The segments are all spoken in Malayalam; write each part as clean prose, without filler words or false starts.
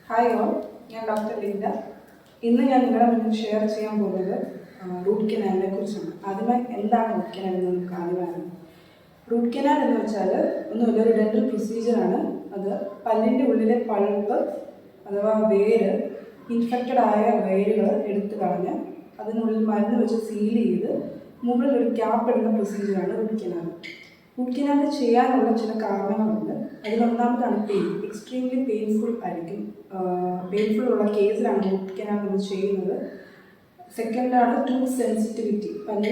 ഹായ് ഓൾ, ഞാൻ ഡോക്ടർ ലിൻഡ. ഇന്ന് ഞാൻ നിങ്ങളുടെ മുന്നിൽ ഷെയർ ചെയ്യാൻ പോകുന്നത് റൂട്ട് കനാലിനെ കുറിച്ചാണ്. ആദ്യമായി എന്താണ് റൂട്ട് കനാൽ എന്ന് നമുക്ക് ആദ്യമായി. റൂട്ട് കനാൽ എന്ന് വെച്ചാൽ ഒന്നുമില്ല, ഒരു ഡെന്റൽ പ്രൊസീജിയറാണ്. അത് പല്ലിൻ്റെ ഉള്ളിലെ പൾപ്പ് അഥവാ വേര്, ഇൻഫെക്റ്റഡ് ആയ വേരുകൾ എടുത്തു കളഞ്ഞ് അതിനുള്ളിൽ മരുന്ന് വെച്ച് സീൽ ചെയ്ത് മുകളിൽ ഒരു ക്യാപ്പ് ഇടുന്ന പ്രൊസീജിയറാണ് റൂട്ട് കനാൽ. റൂട്ട് കനാൽ ചെയ്യാനുള്ള ചില കാരണങ്ങളുണ്ട്. അതിലൊന്നാമതാണ് പെയിൻ. എക്സ്ട്രീംലി പെയിൻഫുൾ ആയിരിക്കും. പെയിൻഫുൾ ഉള്ള കേസിലാണ് റൂട്ട് കനാൽ നമ്മൾ ചെയ്യുന്നത്. സെക്കൻഡാണ് ടൂത്ത് സെൻസിറ്റിവിറ്റി. പല്ല്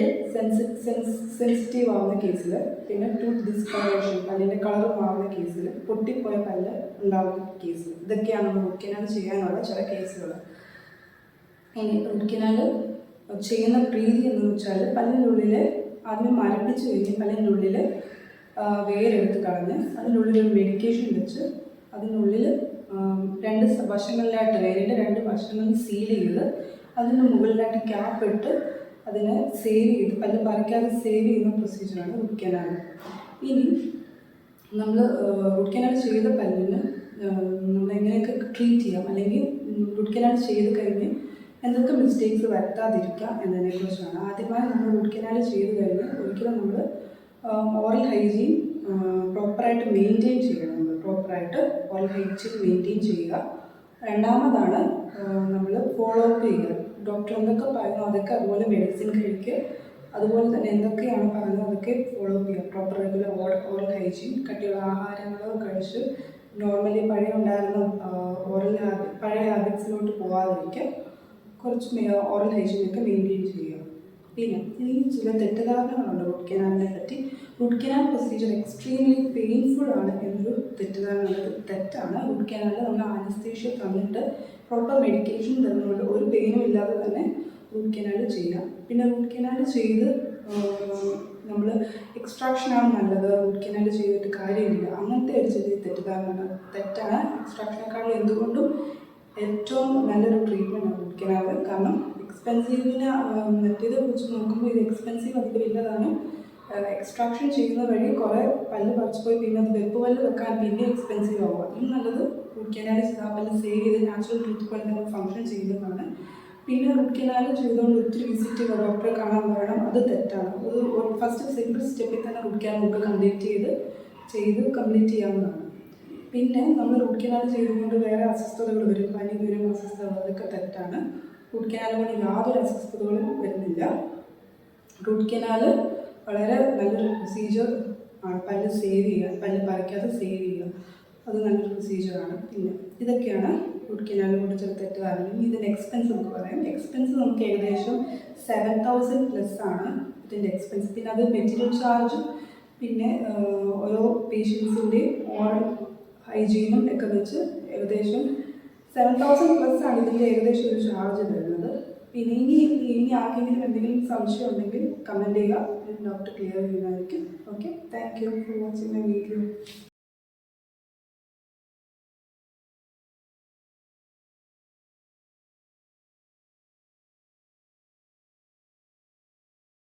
സെൻസിറ്റീവ് ആവുന്ന കേസിൽ. പിന്നെ ടൂത്ത് ഡിസ്കളറേഷൻ, പല്ലിൻ്റെ കളർ മാറുന്ന കേസിൽ, പൊട്ടിപ്പോയ പല്ല് ഉണ്ടാകുന്ന കേസിൽ. ഇതൊക്കെയാണ് നമ്മൾ റൂട്ട് കനാൽ ചെയ്യാനുള്ള ചില കേസുകൾ. ഇനി റൂട്ട് കനാൽ ചെയ്യുന്ന രീതി എന്ന് വെച്ചാൽ പല്ലിൻ്റെ ഉള്ളിൽ ആദ്യം മരപ്പിച്ച് കഴിഞ്ഞ് പല്ലിൻ്റെ ഉള്ളിൽ വേരെടുത്ത് കളഞ്ഞ് അതിനുള്ളിൽ ഒരു മെഡിക്കേഷൻ വെച്ച് അതിനുള്ളിൽ രണ്ട് വശങ്ങളിലായിട്ട് വേരിൻ്റെ രണ്ട് വശങ്ങളിൽ സീൽ ചെയ്ത് അതിന് മുകളിലായിട്ട് ക്യാപ്പ് ഇട്ട് അതിനെ സേവ് ചെയ്ത് പല്ല് പറിക്കാതെ സേവ് ചെയ്യുന്ന പ്രൊസീജിയറാണ് റൂട്ട് കനാൽ. ഇനി നമ്മൾ റൂട്ട് കനാൽ ചെയ്ത പല്ലിന് നമ്മൾ എങ്ങനെയൊക്കെ ട്രീറ്റ് ചെയ്യാം, അല്ലെങ്കിൽ റൂട്ട് കനാൽ ചെയ്ത് കഴിഞ്ഞ് എന്തൊക്കെ മിസ്റ്റേക്സ് വരുത്താതിരിക്കാം എന്നതിനെക്കുറിച്ചാണ്. ആദ്യമായി നമ്മൾ റൂട്ട് കനാൽ ചെയ്ത് കഴിഞ്ഞ് ഒരിക്കലും നമ്മൾ ഓറൽ ഹൈജീൻ പ്രോപ്പറായിട്ട് മെയിൻറ്റെയിൻ ചെയ്യണം. പ്രോപ്പറായിട്ട് ഓറൽ ഹൈജീൻ മെയിൻറ്റെയിൻ ചെയ്യുക. രണ്ടാമതാണ് നമ്മൾ ഫോളോ അപ്പ് ചെയ്യുക. ഡോക്ടർ എന്തൊക്കെ പറയുന്നു അതൊക്കെ അതുപോലെ മെഡിസിൻ കഴിക്കുക. അതുപോലെ തന്നെ എന്തൊക്കെയാണ് പറയുന്നത് അതൊക്കെ ഫോളോ അപ്പ് ചെയ്യുക. പ്രോപ്പർ റെഗുലർ ഓറൽ ഹൈജീൻ, കട്ടിയുള്ള ആഹാരങ്ങൾ കഴിച്ച് നോർമലി പഴയ ഹാബിറ്റ്സിലോട്ട് പോകാതിരിക്കുക. കുറച്ച് ഓറൽ ഹൈജീനൊക്കെ മെയിൻറ്റെയിൻ ചെയ്യുക. പിന്നെ ഇനി ചില തെറ്റിദ്ധാരണകളുണ്ട് റൂട്ട് കനാലിനെ പറ്റി. Root canal procedure extremely painful ആണ് എന്നൊരു തെറ്റിദ്ധാരണ തെറ്റാണ്. റൂട്ട് കനാലിൽ നമ്മൾ അനസ്തേഷ്യ തന്നിട്ട് പ്രോപ്പർ മെഡിക്കേഷൻ തന്നുകൊണ്ട് ഒരു പെയിനും ഇല്ലാതെ തന്നെ റൂട്ട് കനാൽ ചെയ്യാം. പിന്നെ റൂട്ട് കനാൽ ചെയ്ത് നമ്മൾ എക്സ്ട്രാക്ഷനാണ് നല്ലത്, റൂട്ട് കനാൽ ചെയ്തിട്ട് കാര്യമില്ല, അങ്ങനത്തെ ഒരു ചെറിയ തെറ്റിദ്ധാരണ തെറ്റാണ്. എക്സ്ട്രാക്ഷനേക്കാൾ എന്തുകൊണ്ടും ഏറ്റവും നല്ലൊരു ട്രീറ്റ്മെൻറ്റാണ് റൂട്ട് കനാൽ. കാരണം എക്സ്പെൻസീവിനെ മറ്റേത് വെച്ച് നോക്കുമ്പോൾ ഇത് എക്സ്പെൻസീവ് അധികം ഇല്ലതാണ്. എക്സ്ട്രാക്ഷൻ ചെയ്യുന്ന വഴി കുറേ പല്ല് പറിച്ചു പോയി പിന്നെ അത് വെപ്പ് പല്ല് വെക്കാൻ പിന്നെ എക്സ്പെൻസീവ് ആവുക. ഇതിന് നല്ലത് റൂട്ട് കനാൽ ചെയ്താൽ പല്ല് സേവ് ചെയ്ത് നാച്ചുറൽ ടൂത്ത് പോലെ തന്നെ ഫങ്ഷൻ ചെയ്യുന്നതാണ്. പിന്നെ റൂട്ട് കനാൽ ചെയ്തുകൊണ്ട് ഒത്തിരി വിസിറ്റ് ഡോക്ടറെ കാണാൻ വേണം, അത് തെറ്റാണ്. ഒരു ഫസ്റ്റ് സെക്കൻഡ് സ്റ്റെപ്പിൽ തന്നെ റൂട്ട് കനാൽ നമുക്ക് കംപ്ലീറ്റ് ചെയ്യാവുന്നതാണ്. പിന്നെ നമ്മൾ റൂട്ട് കനാൽ ചെയ്തുകൊണ്ട് വേറെ അസ്വസ്ഥതകൾ വരും, പനി വരും, അസ്വസ്ഥതകൾ, അതൊക്കെ തെറ്റാണ്. റൂട്ട് കനാൽ കൊണ്ട് യാതൊരു അസ്വസ്ഥതകളും വരുന്നില്ല. റൂട്ട് കനാൽ വളരെ നല്ലൊരു പ്രൊസീജിയർ ആണ്. പല്ല് സേവ് ചെയ്യുക, പല്ല് പറിക്കാതെ സേവ് ചെയ്യുക, അത് നല്ലൊരു പ്രൊസീജിയറാണ്. പിന്നെ ഇതൊക്കെയാണ് റൂട്ട് കനാലിനെ കൊണ്ട് ചില തെറ്റിദ്ധാരണ. ഇനി ഇതിൻ്റെ എക്സ്പെൻസ് നമുക്ക് പറയാം. എക്സ്പെൻസ് നമുക്ക് ഏകദേശം 7,000+ ആണ് ഇതിൻ്റെ എക്സ്പെൻസ്. പിന്നെ അത് മെറ്റീരിയൽ ചാർജ്, പിന്നെ ഓരോ പേഷ്യൻസിൻ്റെയും ഓറൽ ഹൈജീനും ഒക്കെ വെച്ച് ഏകദേശം 7,000+ ആണ് ഇതിൻ്റെ ഏകദേശം ഒരു ചാർജ് വരുന്നത്. പിന്നെ ഇനി ആർക്കെങ്കിലും എന്തെങ്കിലും സംശയം ഉണ്ടെങ്കിൽ കമൻറ്റ് ചെയ്യുക, ഡോക്ടർ ക്ലിയർ ചെയ്യുന്നതായിരിക്കും. Okay, thank you for watching my video.